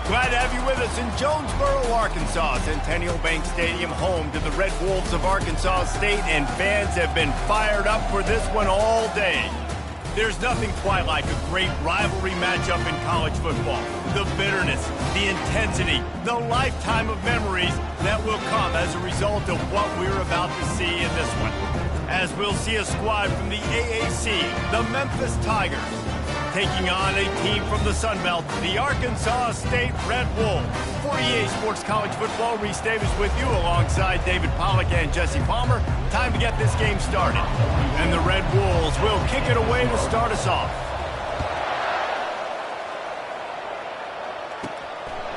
Glad to have you with us in Jonesboro, Arkansas. Centennial Bank Stadium, home to the Red Wolves of Arkansas State, and fans have been fired up for this one all day. There's nothing quite like a great rivalry matchup in college football. The bitterness, the intensity, the lifetime of memories that will come as a result of what we're about to see in this one. As we'll see a squad from the AAC, the Memphis Tigers, taking on a team from the Sun Belt, the Arkansas State Red Wolves. For EA Sports College Football, Reese Davis with you alongside David Pollack and Jesse Palmer. Time to get this game started. And the Red Wolves will kick it away to start us off.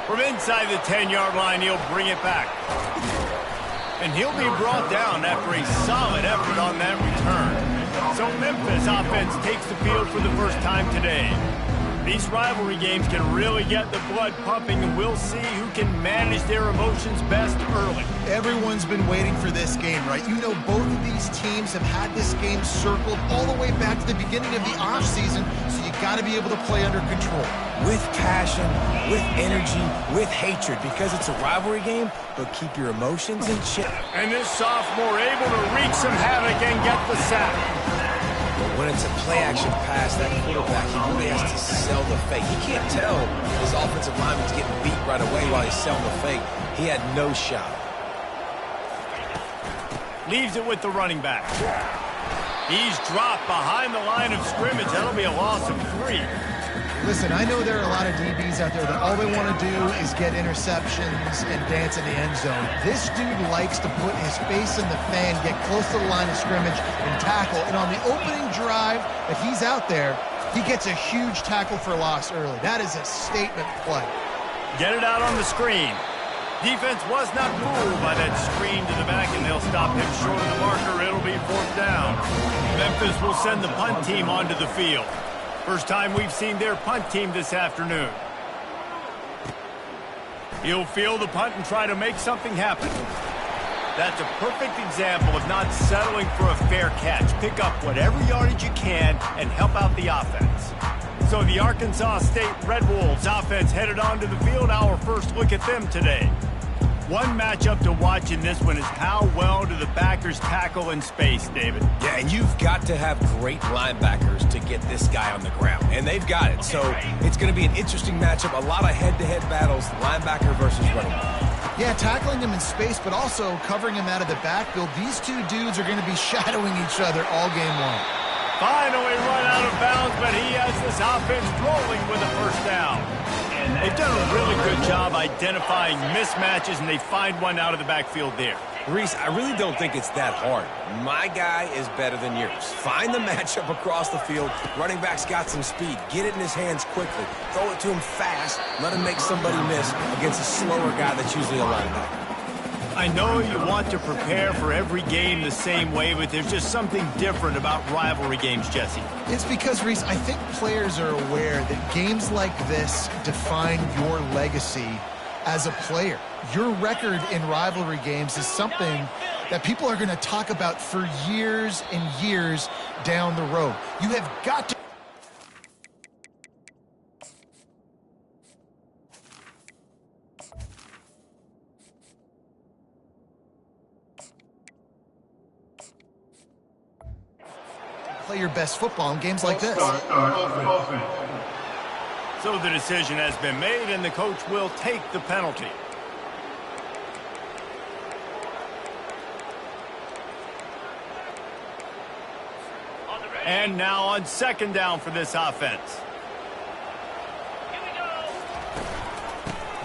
From inside the 10-yard line, he'll bring it back. And he'll be brought down after a solid effort on that return. So Memphis offense takes the field for the first time today. These rivalry games can really get the blood pumping, and we'll see who can manage their emotions best early. Everyone's been waiting for this game, right? You know, both of these teams have had this game circled all the way back to the beginning of the offseason, so you got to be able to play under control. With passion, with energy, with hatred, because it's a rivalry game, but keep your emotions in check. And this sophomore able to wreak some havoc and get the sack. But when it's a play-action pass, that quarterback, he really has to sell the fake. He can't tell his offensive lineman's getting beat right away while he's selling the fake. He had no shot. Leaves it with the running back. He's dropped behind the line of scrimmage. That'll be a loss of 3. Listen, I know there are a lot of DBs out there that all they want to do is get interceptions and dance in the end zone. This dude likes to put his face in the fan, get close to the line of scrimmage, and tackle. And on the opening drive that he's out there, he gets a huge tackle for loss early. That is a statement play. Get it out on the screen. Defense was not fooled by that screen to the back, and they'll stop him short of the marker. It'll be 4th down. Memphis will send the punt team onto the field. First time we've seen their punt team this afternoon. He'll field the punt and try to make something happen. That's a perfect example of not settling for a fair catch. Pick up whatever yardage you can and help out the offense. So the Arkansas State Red Wolves offense headed onto the field. Our first look at them today. One matchup to watch in this one is how well do the backers tackle in space, David? Yeah, and you've got to have great linebackers to get this guy on the ground, and they've got it. So it's going to be an interesting matchup, a lot of head-to-head battles, linebacker versus running back. Yeah, tackling him in space, but also covering him out of the backfield. These two dudes are going to be shadowing each other all game long. Finally run out of bounds, but he has this offense rolling with a first down. They've done a really good job identifying mismatches, and they find one out of the backfield there. Reese, I really don't think it's that hard. My guy is better than yours. Find the matchup across the field. Running back's got some speed. Get it in his hands quickly. Throw it to him fast. Let him make somebody miss against a slower guy that's usually a linebacker. I know you want to prepare for every game the same way, but there's just something different about rivalry games, Jesse. It's because, Reese, I think players are aware that games like this define your legacy as a player. Your record in rivalry games is something that people are going to talk about for years and years down the road. You have got to play your best football in games like this. So the decision has been made, and the coach will take the penalty. And now on 2nd down for this offense.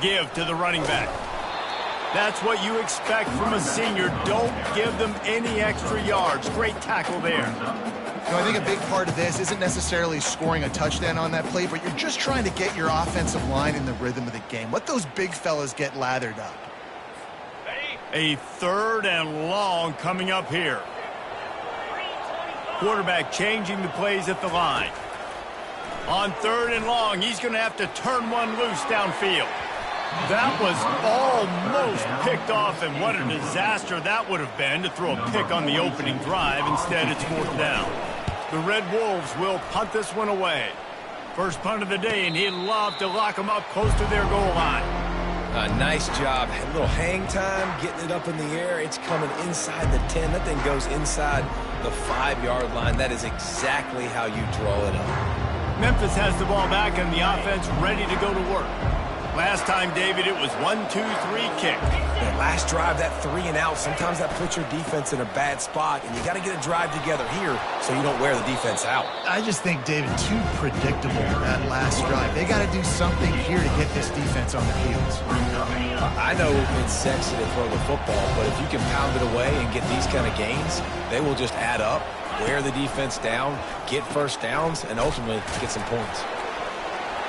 Give to the running back. That's what you expect from a senior. Don't give them any extra yards. Great tackle there. You know, I think a big part of this isn't necessarily scoring a touchdown on that play, but you're just trying to get your offensive line in the rhythm of the game. Let those big fellas get lathered up. A 3rd and long coming up here. Quarterback changing the plays at the line. On 3rd and long, he's going to have to turn one loose downfield. That was almost picked off, and what a disaster that would have been to throw a pick on the opening drive. Instead, it's 4th down. The Red Wolves will punt this one away. First punt of the day, and he'd love to lock them up close to their goal line. Nice job. A little hang time, getting it up in the air. It's coming inside the 10. That thing goes inside the 5-yard line. That is exactly how you draw it up. Memphis has the ball back and the offense ready to go to work. Last time, David, it was 1-2-3 kick. That last drive, that 3 and out, sometimes that puts your defense in a bad spot, and you got to get a drive together here so you don't wear the defense out. I just think, David, too predictable that last drive. They got to do something here to get this defense on their heels. I know it's sexy to throw the football, but if you can pound it away and get these kind of gains, they will just add up, wear the defense down, get first downs, and ultimately get some points.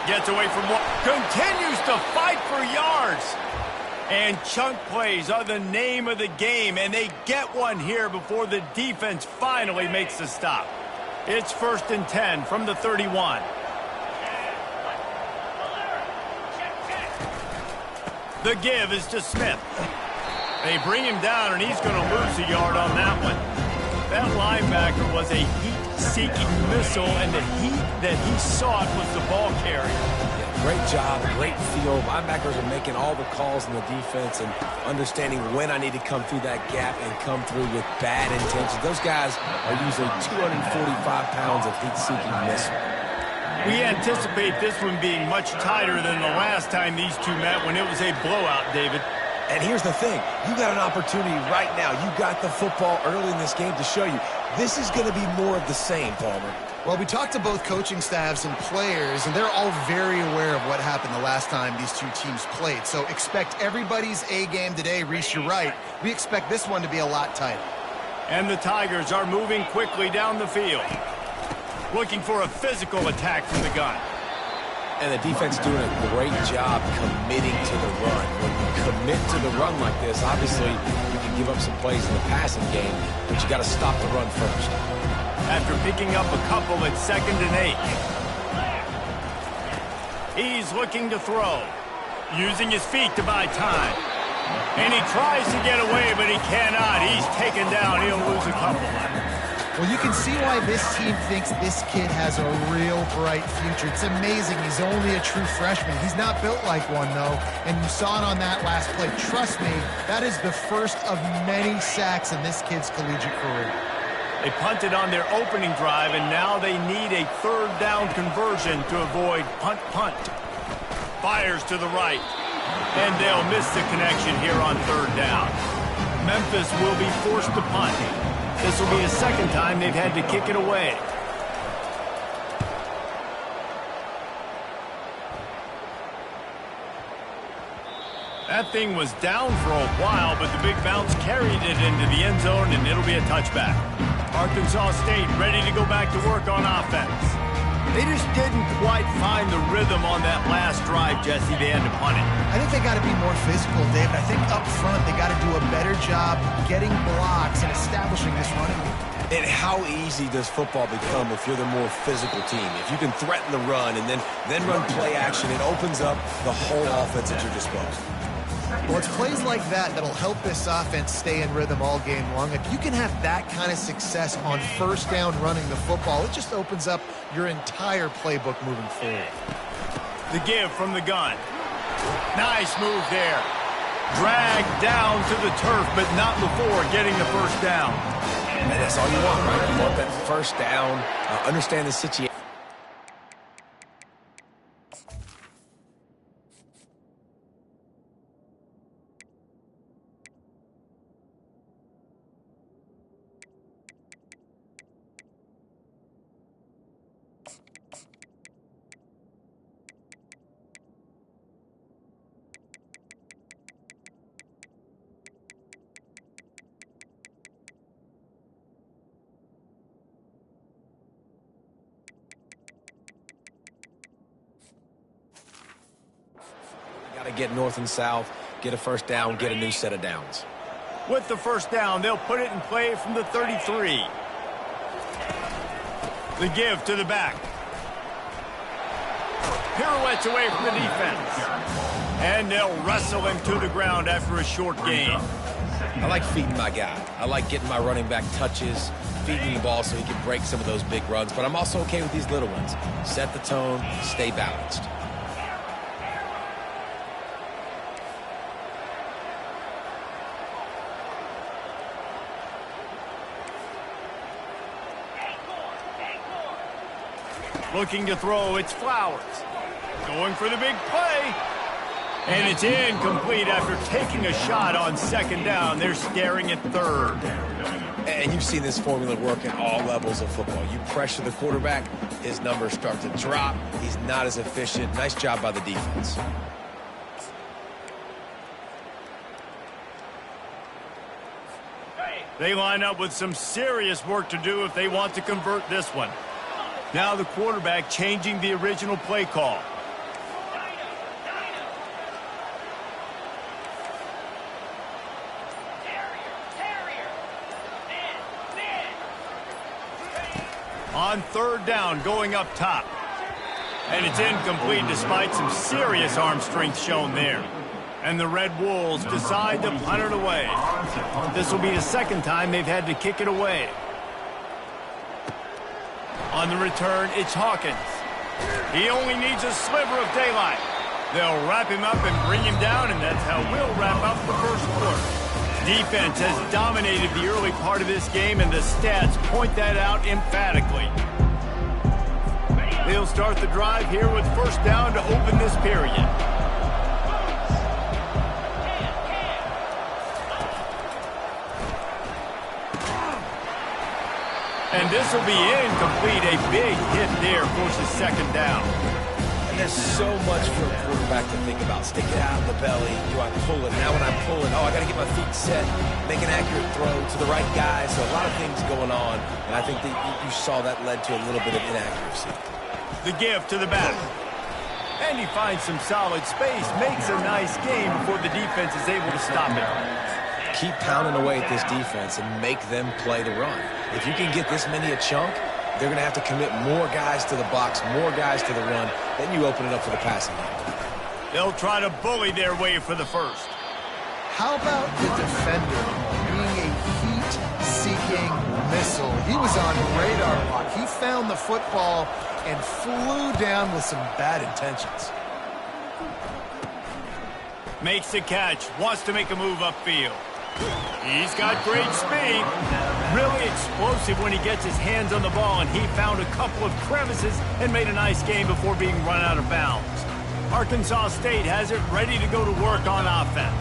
Gets away from one, continues to fight for yards. And chunk plays are the name of the game, and they get one here before the defense finally makes the stop. It's 1st and 10 from the 31. The give is to Smith. They bring him down, and he's going to lose a yard on that one. That linebacker was a heat-seeking missile, and the heat that he sought was the ball carrier. Yeah, great job, great feel. Linebackers are making all the calls in the defense and understanding when I need to come through that gap and come through with bad intentions. Those guys are usually 245 pounds of heat-seeking missile. We anticipate this one being much tighter than the last time these two met when it was a blowout, David. And here's the thing. You got an opportunity right now. You got the football early in this game to show you this is going to be more of the same, Palmer. Well, we talked to both coaching staffs and players, and they're all very aware of what happened the last time these two teams played. So expect everybody's A game today. Reese, you're right. We expect this one to be a lot tighter. And the Tigers are moving quickly down the field, looking for a physical attack from the gun. And the defense doing a great job committing to the run. When you commit to the run like this, obviously you can give up some plays in the passing game, but you got to stop the run first. After picking up a couple at 2nd and 8. He's looking to throw, using his feet to buy time. And he tries to get away, but he cannot. He's taken down. He'll lose a couple. Well, you can see why this team thinks this kid has a real bright future. It's amazing. He's only a true freshman. He's not built like one, though, and you saw it on that last play. Trust me, that is the first of many sacks in this kid's collegiate career. They punted on their opening drive, and now they need a 3rd down conversion to avoid punt. Fires to the right, and they'll miss the connection here on 3rd down. Memphis will be forced to punt. This will be the 2nd time they've had to kick it away. That thing was down for a while, but the big bounce carried it into the end zone, and it'll be a touchback. Arkansas State ready to go back to work on offense. They just didn't quite find the rhythm on that last drive, Jesse. They had to punt it. I think they got to be more physical, David. I think up front they got to do a better job getting blocks and establishing this running game. And how easy does football become if you're the more physical team? If you can threaten the run and then run play action, it opens up the whole offense at your disposal. Well, it's plays like that that'll help this offense stay in rhythm all game long. If you can have that kind of success on 1st down running the football, it just opens up your entire playbook moving forward. The give from the gun. Nice move there. Dragged down to the turf, but not before getting the 1st down. And that's all you want, right? You want that 1st down, understand the situation. To get north and south, get a 1st down, get a new set of downs. With the 1st down, they'll put it in play from the 33. The give to the back. Pirouettes away from the defense. And they'll wrestle him to the ground after a short gain. I like feeding my guy. I like getting my running back touches, feeding the ball so he can break some of those big runs, but I'm also okay with these little ones. Set the tone, stay balanced. Looking to throw, it's Flowers. Going for the big play. And it's incomplete after taking a shot on second down. They're staring at third. And you've seen this formula work at all levels of football. You pressure the quarterback, his numbers start to drop. He's not as efficient. Nice job by the defense. They line up with some serious work to do if they want to convert this one. Now the quarterback changing the original play call. On third down, going up top. And it's incomplete despite some serious arm strength shown there. And the Red Wolves decide to punt it away. This will be the second time they've had to kick it away. On the return, it's Hawkins. He only needs a sliver of daylight. They'll wrap him up and bring him down, and that's how we'll wrap up the first quarter. Defense has dominated the early part of this game, and the stats point that out emphatically. They'll start the drive here with first down to open this period. And this will be incomplete. A big hit there forces second down. And there's so much for a quarterback to think about. Stick it out in the belly. Do I pull it? Now when I pull it, I got to get my feet set, make an accurate throw to the right guy. So a lot of things going on. And I think that you saw that led to a little bit of inaccuracy. The give to the back. And he finds some solid space. Makes a nice game before the defense is able to stop it. Keep pounding away at this defense and make them play the run. If you can get this many a chunk, they're going to have to commit more guys to the box, more guys to the run. Then you open it up for the passing game. They'll try to bully their way for the first. How about the defender being a heat-seeking missile? He was on radar block. He found the football and flew down with some bad intentions. Makes the catch, wants to make a move upfield. He's got great speed. Really explosive when he gets his hands on the ball, and he found a couple of crevices and made a nice game before being run out of bounds. Arkansas State has it ready to go to work on offense.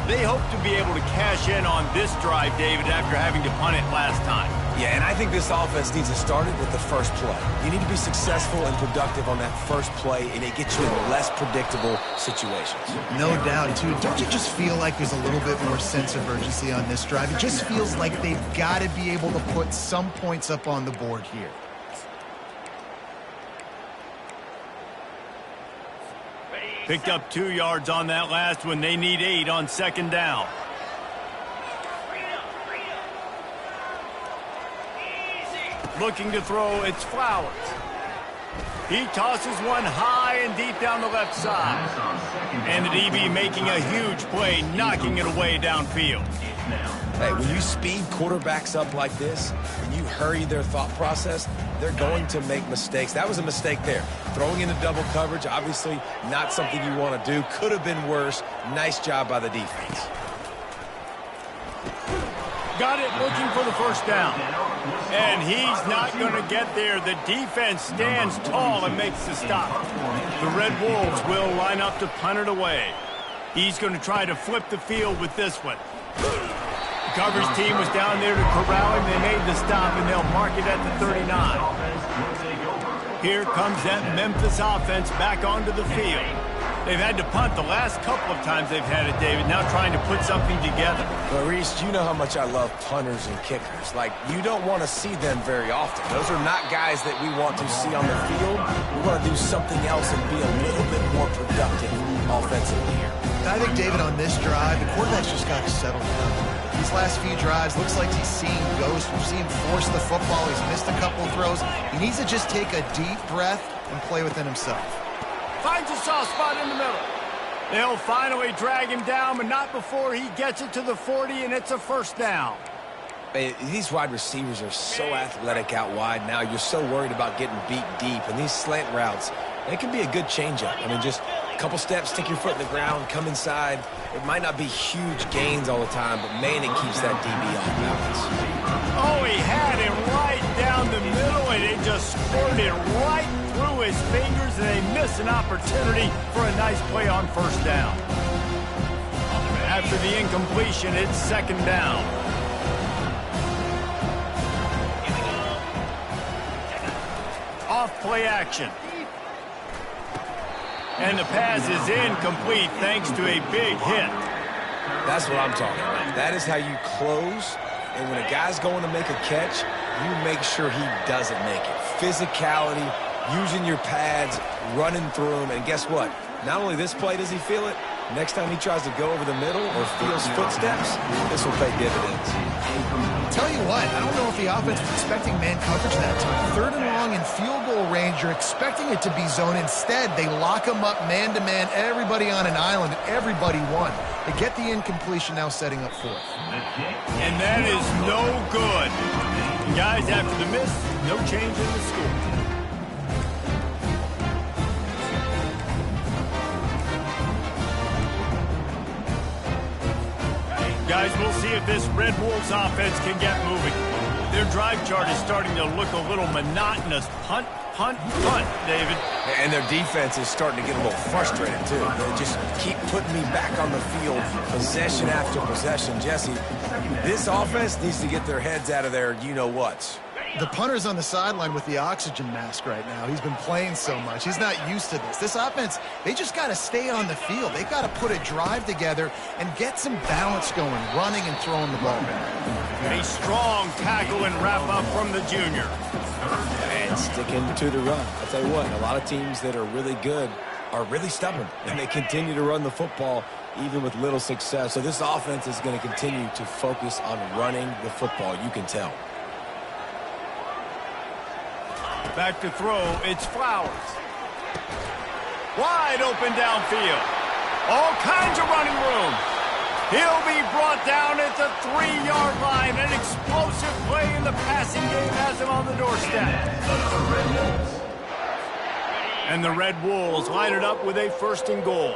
They hope to be able to cash in on this drive, David, after having to punt it last time. Yeah, and I think this offense needs to start it with the first play. You need to be successful and productive on that first play, and it gets you in less predictable situations. No doubt, too. Don't you just feel like there's a little bit more sense of urgency on this drive? It just feels like they've got to be able to put some points up on the board here. Picked up 2 yards on that last one. They need 8 on second down. Looking to throw, it's Flowers. He tosses one high and deep down the left side. And the DB making a huge play, knocking it away downfield. Hey, when you speed quarterbacks up like this, and you hurry their thought process, they're going to make mistakes. That was a mistake there. Throwing into double coverage, obviously not something you want to do. Could have been worse. Nice job by the defense. Got it, looking for the first down. And he's not going to get there. The defense stands tall and makes the stop. The Red Wolves will line up to punt it away. He's going to try to flip the field with this one. The coverage team was down there to corral him. They made the stop, and they'll mark it at the 39. Here comes that Memphis offense back onto the field. They've had to punt the last couple of times they've had it, David, now trying to put something together. But, Reese, you know how much I love punters and kickers. Like, you don't want to see them very often. Those are not guys that we want to see on the field. We want to do something else and be a little bit more productive offensively here. I think, David, on this drive, the quarterback's just got to settle down. These last few drives, looks like he's seeing ghosts. We've seen him force the football. He's missed a couple of throws. He needs to just take a deep breath and play within himself. Finds a soft spot in the middle. They'll finally drag him down, but not before he gets it to the 40, and it's a first down. Hey, these wide receivers are so athletic out wide now. You're so worried about getting beat deep. And these slant routes, they can be a good changeup. I mean, just a couple steps, stick your foot in the ground, come inside. It might not be huge gains all the time, but, man, it keeps that DB off balance. Oh, he had him right down the middle, and it just squirted right through his fingers, and they miss an opportunity for a nice play on first down. After the incompletion, it's second down. Off play action. And the pass is incomplete thanks to a big hit. That's what I'm talking about. That is how you close. And when a guy's going to make a catch, you make sure he doesn't make it. Physicality, using your pads, running through them. And guess what? Not only this play does he feel it, next time he tries to go over the middle or feels footsteps, this will pay dividends. Tell you what, I don't know if the offense was expecting man coverage that time. Third and long in field goal range, you're expecting it to be zone. Instead, they lock them up man-to-man, everybody on an island, everybody won. They get the incompletion, now setting up fourth. And that is no good. And guys, after the miss, no change in the score. Guys, we'll see if this Red Wolves offense can get moving. Their drive chart is starting to look a little monotonous. Punt, punt, punt, David. And their defense is starting to get a little frustrated, too. They just keep putting me back on the field, possession after possession. Jesse, this offense needs to get their heads out of their you-know-whats. The punter's on the sideline with the oxygen mask right now. He's been playing so much. He's not used to this. This offense, they just got to stay on the field. They've got to put a drive together and get some balance going, running and throwing the ball. A strong tackle and wrap-up from the junior. And sticking to the run. I'll tell you what, a lot of teams that are really good are really stubborn, and they continue to run the football even with little success. So this offense is going to continue to focus on running the football. You can tell. Back to throw, it's Flowers. Wide open downfield. All kinds of running room. He'll be brought down at the 3-yard line. An explosive play in the passing game has him on the doorstep. And the Red Wolves line it up with a first and goal.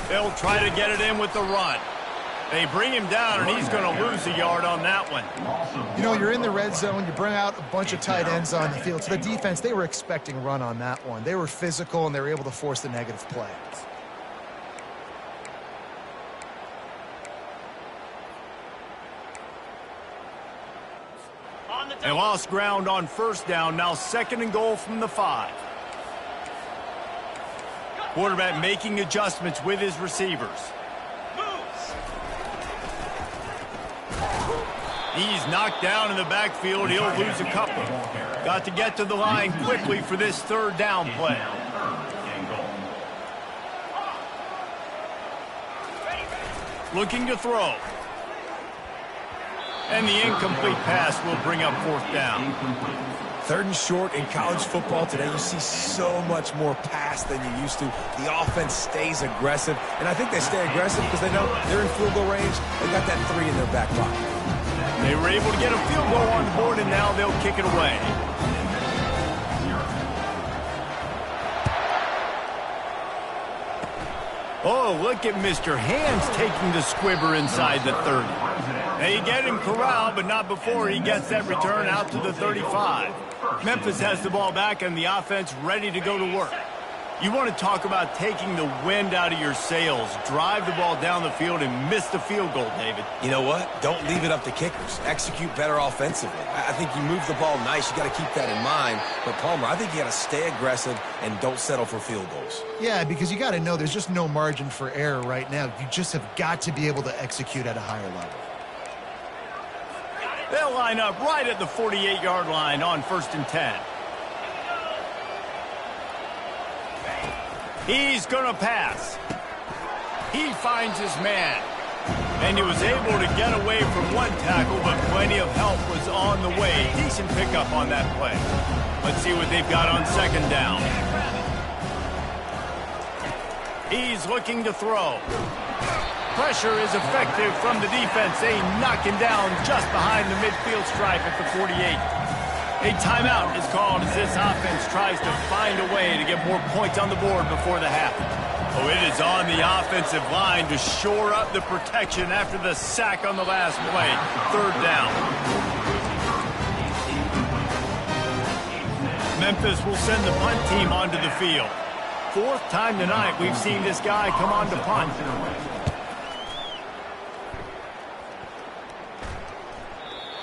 They'll try to get it in with the run. They bring him down, and he's going to lose a yard on that one. You know, you're in the red zone. You bring out a bunch of tight ends on the field. So the defense, they were expecting run on that one. They were physical, and they were able to force the negative play. They lost ground on first down. Now second and goal from the 5. Quarterback making adjustments with his receivers. He's knocked down in the backfield. He'll lose a couple. Got to get to the line quickly for this third down play. Looking to throw. And the incomplete pass will bring up fourth down. Third and short in college football today, you see so much more pass than you used to. The offense stays aggressive, and I think they stay aggressive because they know they're in field goal range. They got that 3 in their back pocket. They were able to get a field goal on board, and now they'll kick it away. Oh, look at Mr. Hands taking the squibber inside the 30. They get him corralled, but not before he gets that return out to the 35. Memphis has the ball back, and the offense ready to go to work. You want to talk about taking the wind out of your sails. Drive the ball down the field and miss the field goal, David. You know what? Don't leave it up to kickers. Execute better offensively. I think you move the ball nice. You got to keep that in mind. But, Palmer, I think you got to stay aggressive and don't settle for field goals. Yeah, because you got to know there's just no margin for error right now. You just have got to be able to execute at a higher level. They'll line up right at the 48-yard line on 1st and 10. He's going to pass. He finds his man. And he was able to get away from one tackle, but plenty of help was on the way. Decent pickup on that play. Let's see what they've got on second down. He's looking to throw. Pressure is effective from the defense. They knock him down just behind the midfield stripe at the 48. A timeout is called as this offense tries to find a way to get more points on the board before the half. Oh, it is on the offensive line to shore up the protection after the sack on the last play. Third down. Memphis will send the punt team onto the field. Fourth time tonight we've seen this guy come on to punt.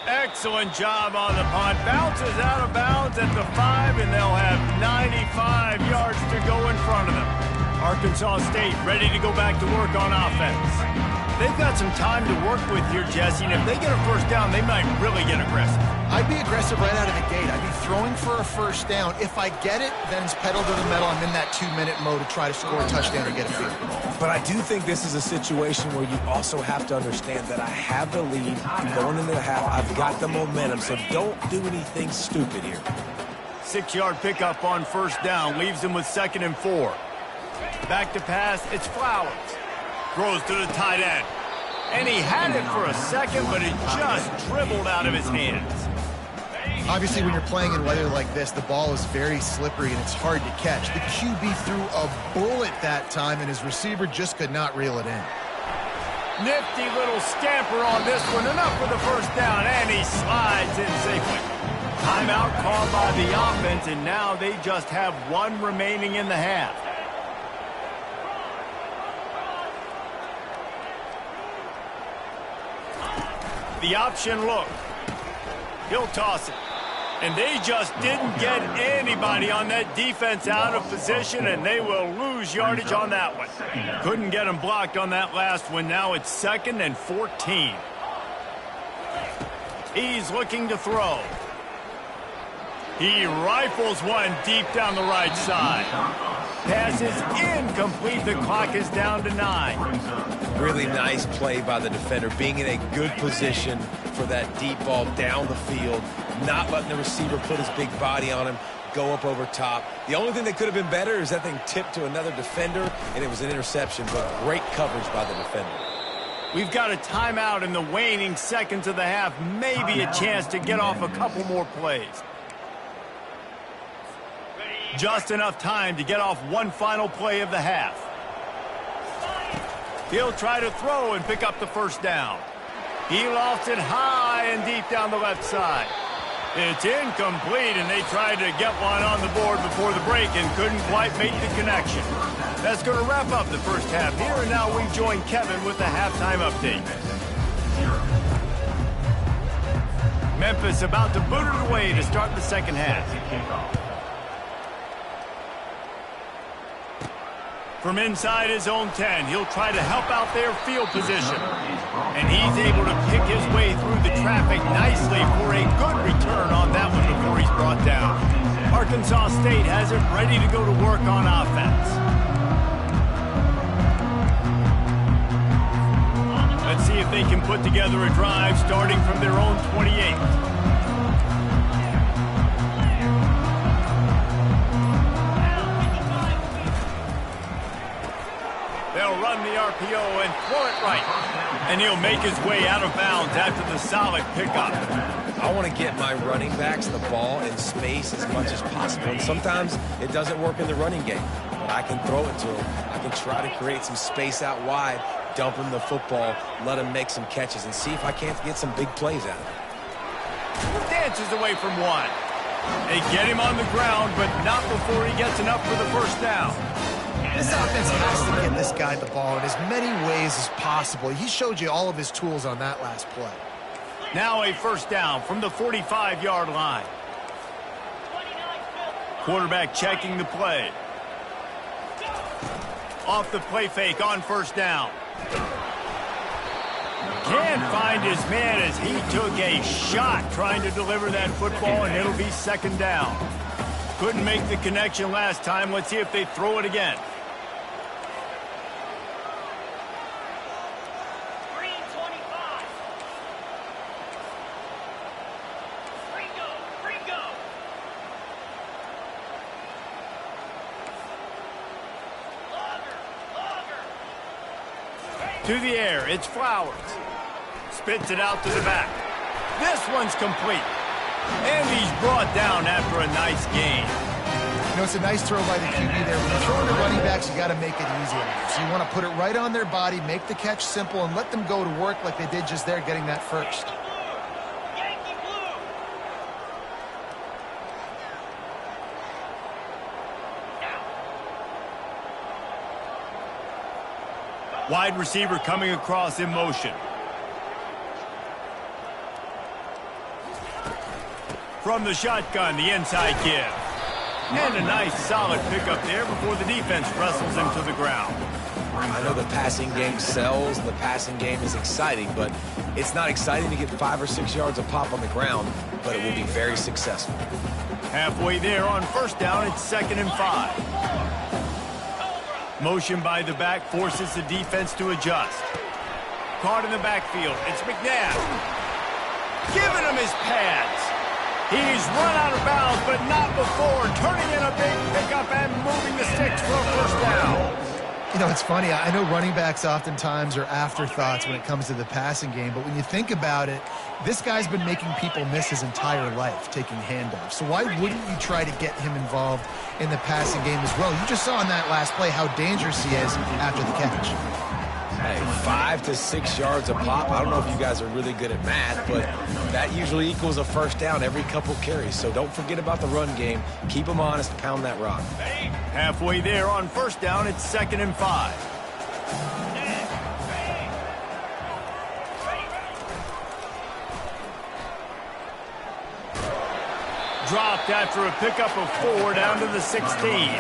Excellent job on the punt. Bounces out of bounds at the 5, and they'll have 95 yards to go in front of them. Arkansas State ready to go back to work on offense. They've got some time to work with here, Jesse, and if they get a first down, they might really get aggressive. I'd be aggressive right out of the gate. I'd be throwing for a first down. If I get it, then it's pedal to the metal. I'm in that 2-minute mode to try to score a touchdown or get a field goal. But I do think this is a situation where you also have to understand that I have the lead. I'm going into the half. I've got the momentum, so don't do anything stupid here. 6-yard pickup on first down leaves them with 2nd and 4. Back to pass, it's Flowers. Throws to the tight end. And he had it for a second, but it just dribbled out of his hands. Obviously, when you're playing in weather like this, the ball is very slippery and it's hard to catch. The QB threw a bullet that time, and his receiver just could not reel it in. Nifty little scamper on this one. Enough for the first down, and he slides in safely. Timeout called by the offense, and now they just have one remaining in the half. The option look. He'll toss it. And they just didn't get anybody on that defense out of position, and they will lose yardage on that one. Couldn't get him blocked on that last one. Now it's 2nd and 14. He's looking to throw. He rifles one deep down the right side. Pass is incomplete. The clock is down to 9. Really nice play by the defender, being in a good position for that deep ball down the field, not letting the receiver put his big body on him, go up over top. The only thing that could have been better is that thing tipped to another defender, and it was an interception, but great coverage by the defender. We've got a timeout in the waning seconds of the half, maybe a chance to get off a couple more plays. Just enough time to get off one final play of the half. He'll try to throw and pick up the first down. He lofts it high and deep down the left side. It's incomplete, and they tried to get one on the board before the break and couldn't quite make the connection. That's going to wrap up the first half here, and now we join Kevin with the halftime update. Memphis about to boot it away to start the second half. From inside his own 10, he'll try to help out their field position. And he's able to pick his way through the traffic nicely for a good return on that one before he's brought down. Arkansas State has it ready to go to work on offense. Let's see if they can put together a drive starting from their own 28. They'll run the RPO and throw it right. And he'll make his way out of bounds after the solid pickup. I want to get my running backs the ball in space as much as possible. And sometimes it doesn't work in the running game. But I can throw it to him. I can try to create some space out wide, dump him the football, let him make some catches, and see if I can't get some big plays out of it. Dances away from one. They get him on the ground, but not before he gets enough for the first down. This offense has to get this guy the ball in as many ways as possible. He showed you all of his tools on that last play. Now a first down from the 45-yard line. Quarterback checking the play. Off the play fake on first down. Can't find his man as he took a shot trying to deliver that football, and it'll be second down. Couldn't make the connection last time. Let's see if they throw it again. To the air, it's Flowers. Spits it out to the back. This one's complete. And he's brought down after a nice gain. You know, it's a nice throw by the QB there. When you're throwing to running backs, you got to make it easy on them. So you want to put it right on their body, make the catch simple, and let them go to work like they did just there, getting that first. Wide receiver coming across in motion. From the shotgun, the inside give. And a nice solid pickup there before the defense wrestles him to the ground. I know the passing game sells, and the passing game is exciting, but it's not exciting to get 5 or 6 yards of pop on the ground, but it will be very successful. Halfway there on first down, it's 2nd and 5. Motion by the back forces the defense to adjust. Caught in the backfield, it's McNabb. Giving him his pads. He's run out of bounds, but not before. Turning in a big pickup and moving the sticks for a first down. You know, it's funny. I know running backs oftentimes are afterthoughts when it comes to the passing game, but when you think about it, this guy's been making people miss his entire life taking handoffs. So why wouldn't you try to get him involved in the passing game as well? You just saw in that last play how dangerous he is after the catch. Hey, 5 to 6 yards a pop. I don't know if you guys are really good at math, but that usually equals a first down every couple carries. So don't forget about the run game. Keep them honest, pound that rock. Halfway there on first down, it's 2nd and 5. Dropped after a pickup of 4 down to the 16.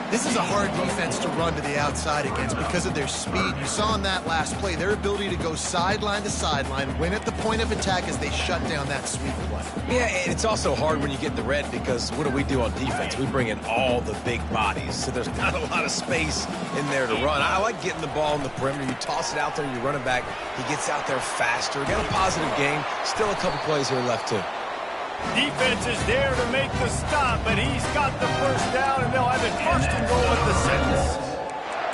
This is a hard defense to run to the outside against because of their speed. You saw in that last play their ability to go sideline to sideline, win at the point of attack as they shut down that sweep play. Yeah, and it's also hard when you get the red because what do we do on defense? We bring in all the big bodies, so there's not a lot of space in there to run. I like getting the ball on the perimeter. You toss it out there, you run it back. He gets out there faster. Got a positive game. Still a couple plays here left, too. Defense is there to make the stop, but he's got the first down, and they'll have it 1st and goal at the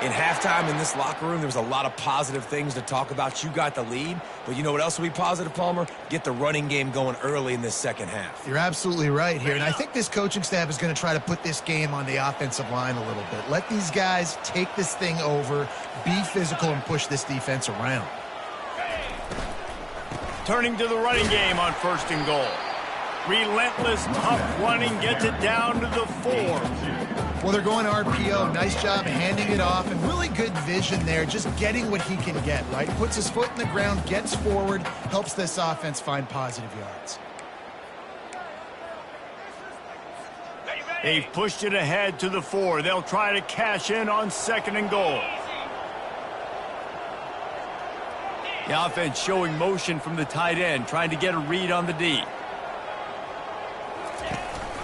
6. In halftime in this locker room, there was a lot of positive things to talk about. You got the lead, but you know what else will be positive, Palmer? Get the running game going early in this second half. You're absolutely right here, and I think this coaching staff is going to try to put this game on the offensive line a little bit. Let these guys take this thing over, be physical, and push this defense around. Turning to the running game on 1st and goal. Relentless, tough running gets it down to the 4. Well, they're going RPO. Nice job handing it off, and really good vision there, just getting what he can get, right? Puts his foot in the ground, gets forward, helps this offense find positive yards. They've pushed it ahead to the 4. They'll try to cash in on 2nd and goal. The offense showing motion from the tight end, trying to get a read on the D.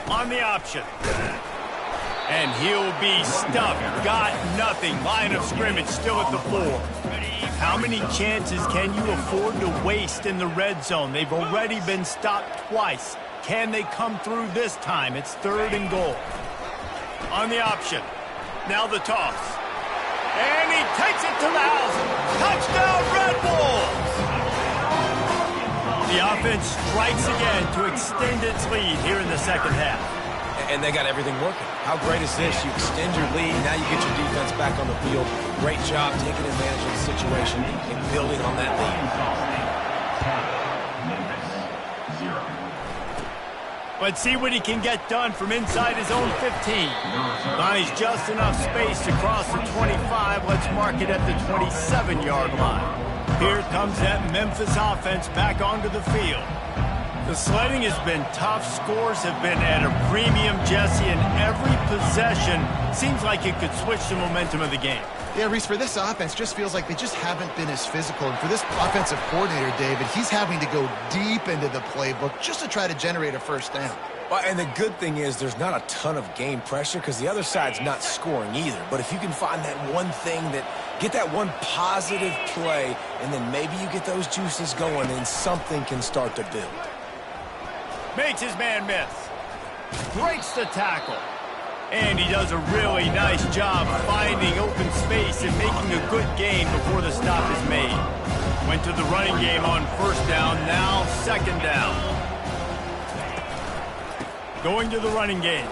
On the option. And he'll be stuffed. Got nothing. Line of scrimmage still at the 4. How many chances can you afford to waste in the red zone? They've already been stopped twice. Can they come through this time? It's 3rd and goal. On the option. Now the toss. And he takes it to the house. Touchdown, Red Wolves! The offense strikes again to extend its lead here in the second half. And they got everything working. How great is this? You extend your lead, now you get your defense back on the field. Great job taking advantage of the situation and building on that lead. Let's see what he can get done from inside his own 15. Finds just enough space to cross the 25. Let's mark it at the 27-yard line. Here comes that Memphis offense back onto the field. The sledding has been tough. Scores have been at a premium, Jesse, and every possession seems like it could switch the momentum of the game. Yeah, Reese, for this offense, just feels like they just haven't been as physical. And for this offensive coordinator, David, he's having to go deep into the playbook just to try to generate a first down. Well, and the good thing is there's not a ton of game pressure because the other side's not scoring either. But if you can find that one thing get that one positive play, and then maybe you get those juices going, and something can start to build. Makes his man miss. Breaks the tackle. And he does a really nice job finding open space and making a good gain before the stop is made. Went to the running game on first down, now second down. Going to the running game.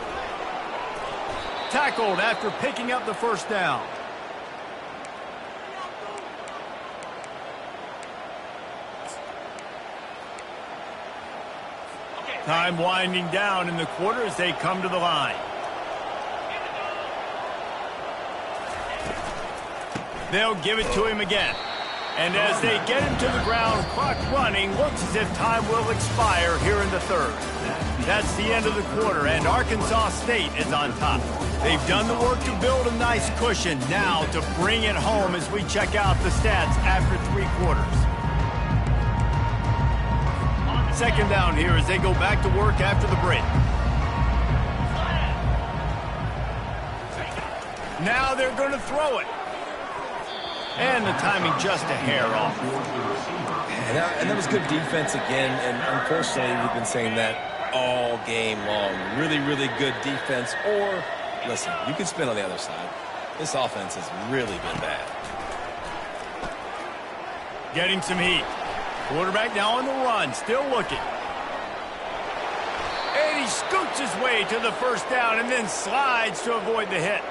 Tackled after picking up the first down. Time winding down in the quarter as they come to the line. They'll give it to him again. And as they get him to the ground, clock running, looks as if time will expire here in the third. That's the end of the quarter, and Arkansas State is on top. They've done the work to build a nice cushion. Now to bring it home as we check out the stats after 3 quarters. Second down here as they go back to work after the break. Now they're going to throw it. And the timing just a hair off. And that was good defense again, and unfortunately we've been saying that all game long. Really, really good defense. Or, listen, you can spin on the other side. This offense has really been bad. Getting some heat. Quarterback now on the run, still looking. And he scoots his way to the first down and then slides to avoid the hit.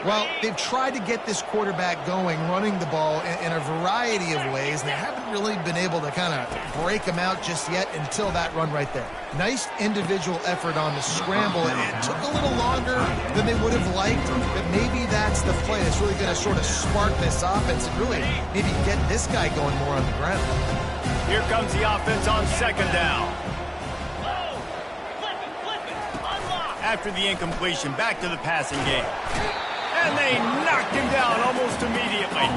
Well, they've tried to get this quarterback going, running the ball in a variety of ways, and they haven't really been able to kind of break him out just yet until that run right there. Nice individual effort on the scramble. It took a little longer than they would have liked, but maybe that's the play that's really going to sort of spark this offense and really maybe get this guy going more on the ground. Here comes the offense on second down. After the incompletion, back to the passing game. And they knocked him down almost immediately.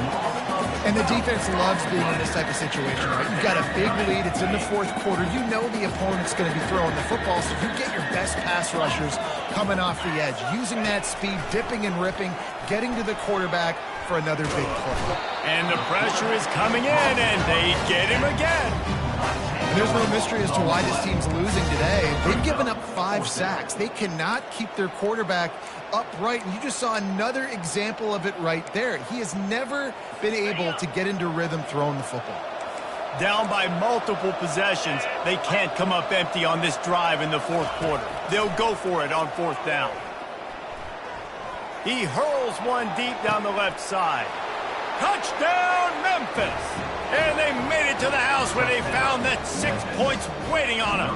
And the defense loves being in this type of situation, right? You've got a big lead. It's in the fourth quarter. You know the opponent's going to be throwing the football, so you get your best pass rushers coming off the edge, using that speed, dipping and ripping, getting to the quarterback for another big play. And the pressure is coming in, and they get him again. And there's no mystery as to why this team's losing today. They've given up 5 sacks. They cannot keep their quarterback upright, and you just saw another example of it right there. He has never been able to get into rhythm throwing the football. Down by multiple possessions, they can't come up empty on this drive in the fourth quarter. They'll go for it on fourth down. He hurls one deep down the left side. Touchdown, Memphis! And they made it to the house where they found that 6 points waiting on them.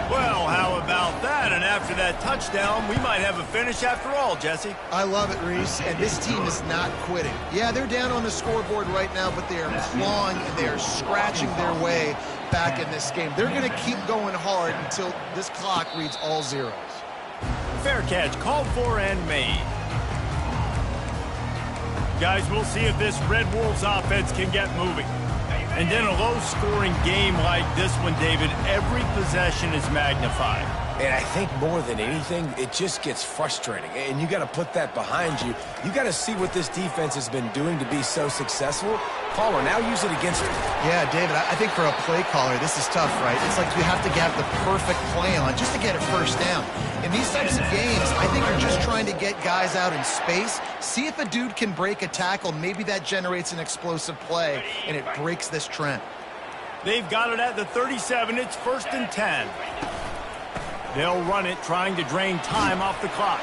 Well, how about that? And after that touchdown, we might have a finish after all, Jesse. I love it, Reese, and this team is not quitting. Yeah, they're down on the scoreboard right now, but they are clawing and they are scratching their way back in this game. They're going to keep going hard until this clock reads all zeros. Fair catch, called for and made. Guys, we'll see if this Red Wolves offense can get moving. And in a low-scoring game like this one, David, every possession is magnified. And I think more than anything, it just gets frustrating. And you got to put that behind you. You got to see what this defense has been doing to be so successful. Caller, now use it against them. Yeah, David, I think for a play caller, this is tough, right? It's like you have to have the perfect play on just to get a first down. In these types of games, I think you're just trying to get guys out in space, see if a dude can break a tackle. Maybe that generates an explosive play, and it breaks this trend. They've got it at the 37. It's 1st and 10. They'll run it, trying to drain time off the clock.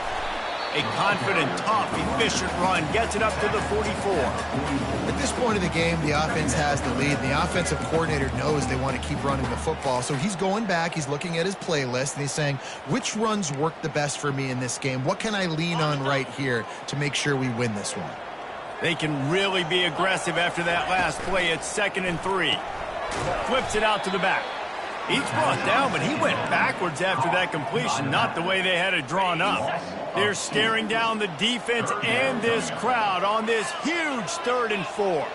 A confident, tough, efficient run gets it up to the 44. At this point of the game, the offense has the lead. The offensive coordinator knows they want to keep running the football. So he's going back, he's looking at his playlist, and he's saying, which runs work the best for me in this game? What can I lean on right here to make sure we win this one? They can really be aggressive after that last play. It's 2nd and 3. Flips it out to the back. He's brought down, but he went backwards after that completion, not the way they had it drawn up. They're staring down the defense and this crowd on this huge 3rd and 4.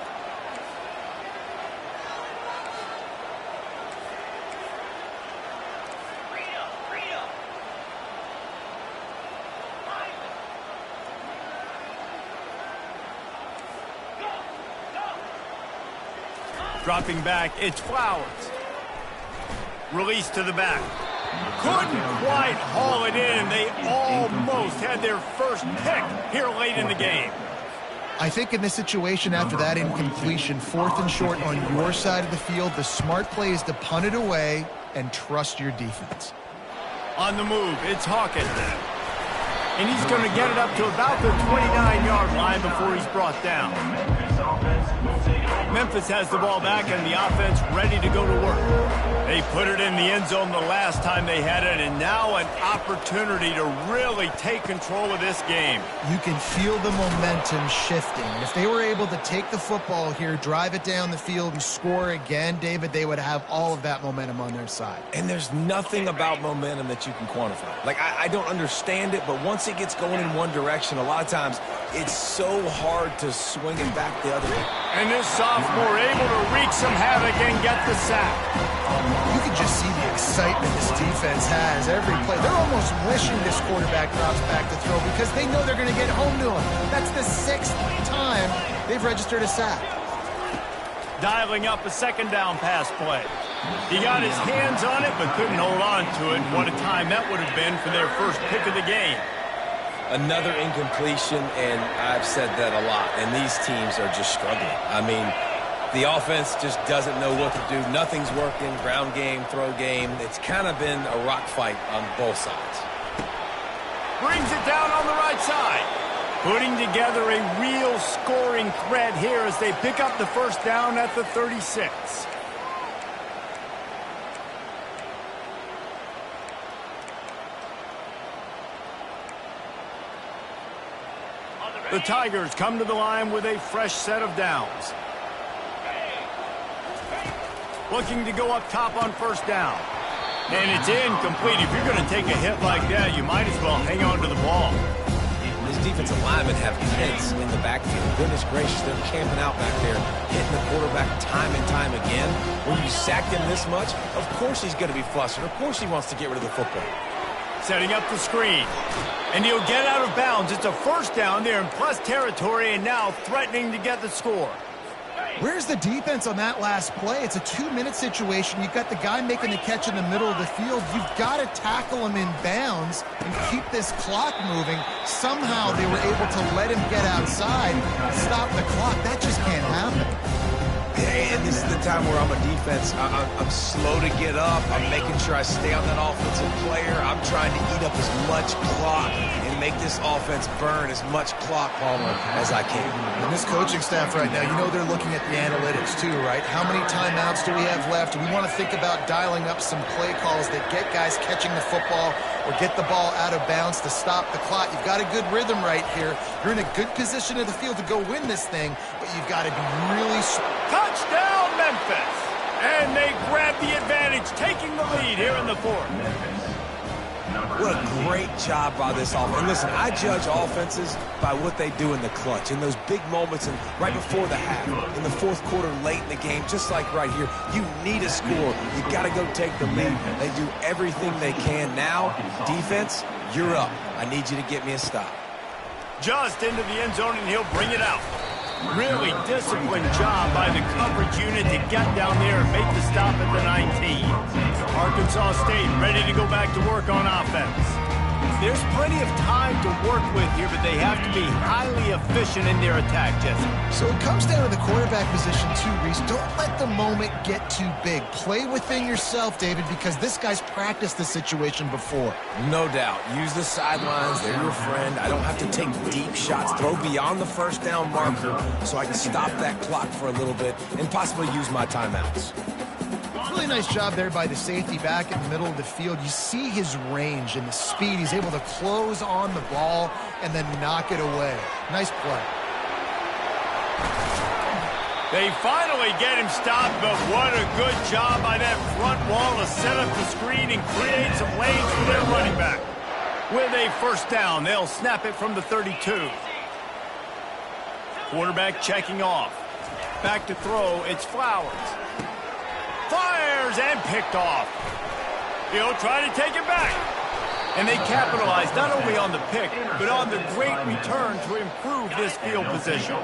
Dropping back, it's Flowers. Release to the back. Couldn't quite haul it in. They almost had their first pick here late in the game. I think in this situation, after that incompletion, 4th and short on your side of the field, the smart play is to punt it away and trust your defense. On the move, it's Hawkins. And he's going to get it up to about the 29-yard line before he's brought down. Memphis has the ball back and the offense ready to go to work. They put it in the end zone the last time they had it, and now an opportunity to really take control of this game. You can feel the momentum shifting. And if they were able to take the football here, drive it down the field, and score again, David, they would have all of that momentum on their side. And there's nothing about momentum that you can quantify. Like, I don't understand it, but once it gets going in one direction, a lot of times it's so hard to swing it back the other way. And this sophomore able to wreak some havoc and get the sack. You can just see the excitement this defense has every play. They're almost wishing this quarterback drops back to throw because they know they're going to get home to him. That's the 6th time they've registered a sack. Dialing up a second down pass play. He got his hands on it but couldn't hold on to it. What a time that would have been for their first pick of the game. Another incompletion, and I've said that a lot, and these teams are just struggling. I mean, the offense just doesn't know what to do. Nothing's working, ground game, throw game. It's kind of been a rock fight on both sides. Brings it down on the right side. Putting together a real scoring threat here as they pick up the first down at the 36. The Tigers come to the line with a fresh set of downs. Looking to go up top on first down. And it's incomplete. If you're going to take a hit like that, you might as well hang on to the ball. These defensive linemen have kids in the backfield. Goodness gracious, they're camping out back there, hitting the quarterback time and time again. When you sack him this much, of course he's going to be flustered. Of course he wants to get rid of the football. Setting up the screen. And he'll get out of bounds. It's a first down there in plus territory and now threatening to get the score. Where's the defense on that last play? It's a 2-minute situation. You've got the guy making the catch in the middle of the field. You've got to tackle him in bounds and keep this clock moving. Somehow they were able to let him get outside and stop the clock. That just can't happen. And this is the time where I'm a defense. I'm slow to get up. I'm making sure I stay on that offensive player. I'm trying to eat up as much clock and make this offense burn as much clock, Palmer, as I can. And this coaching staff right now, you know they're looking at the analytics too, right? How many timeouts do we have left? We want to think about dialing up some play calls that get guys catching the football or get the ball out of bounds to stop the clock. You've got a good rhythm right here. You're in a good position of the field to go win this thing, but you've got to be really... Touchdown, Memphis! And they grab the advantage, taking the lead here in the 4th. What a great job by this offense. And listen, I judge offenses by what they do in the clutch, in those big moments and right before the half, in the 4th quarter, late in the game, just like right here. You need a score. You got to go take the lead. They do everything they can. Now, defense, you're up. I need you to get me a stop. Just into the end zone, and he'll bring it out. Really disciplined job by the coverage unit to get down there and make the stop at the 19. Arkansas State ready to go back to work on offense. There's plenty of time to work with here, but they have to be highly efficient in their attack, Jesse. So it comes down to the quarterback position too, Reese. Don't let the moment get too big. Play within yourself, David, because this guy's practiced this situation before. No doubt. Use the sidelines. They're your friend. I don't have to take deep shots. Throw beyond the first down marker so I can stop that clock for a little bit and possibly use my timeouts. Really nice job there by the safety back in the middle of the field. You see his range and the speed. He's able to close on the ball and then knock it away. Nice play. They finally get him stopped, but what a good job by that front wall to set up the screen and create some lanes for their running back. With a first down, they'll snap it from the 32. Quarterback checking off. Back to throw, it's Flowers. Fires and picked off. He'll try to take it back. And they capitalize not only on the pick, but on the great return to improve this field position.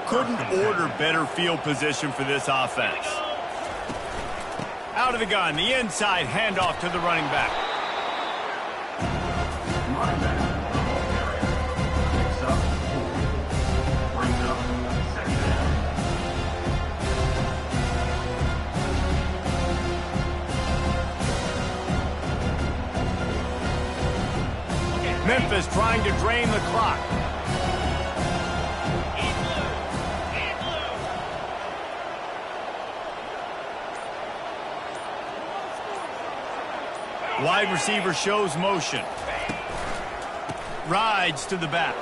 Couldn't order better field position for this offense. Out of the gun, the inside handoff to the running back. Memphis trying to drain the clock. Wide receiver shows motion. Rides to the back.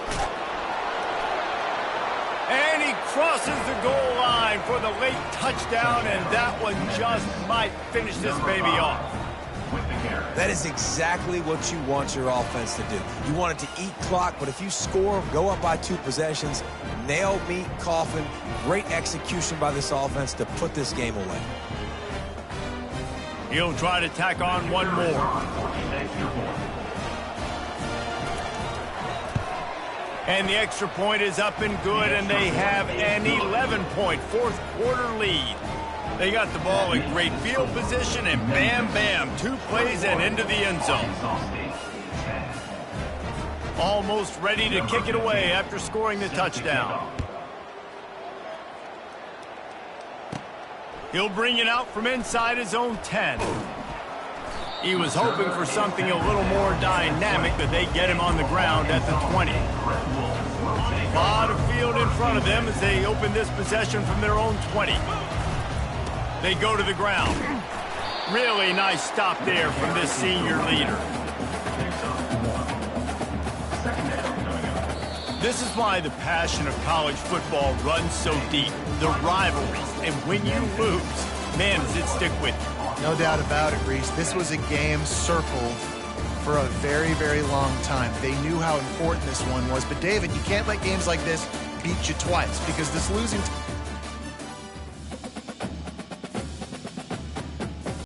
And he crosses the goal line for the late touchdown, and that one just might finish this baby off. That is exactly what you want your offense to do. You want it to eat clock, but if you score, go up by 2 possessions, nail, meet, coffin, great execution by this offense to put this game away. He'll try to tack on one more. And the extra point is up and good, and they have an 11-point fourth-quarter lead. They got the ball in great field position, and bam, bam, 2 plays and into the end zone. Almost ready to kick it away after scoring the touchdown. He'll bring it out from inside his own 10. He was hoping for something a little more dynamic, but they get him on the ground at the 20. A lot of field in front of them as they open this possession from their own 20. They go to the ground. Really nice stop there from this senior leader. This is why the passion of college football runs so deep. The rivalries. And when you lose, man, does it stick with you. No doubt about it, Reese. This was a game circled for a very, very long time. They knew how important this one was. But, David, you can't let games like this beat you twice, because this losing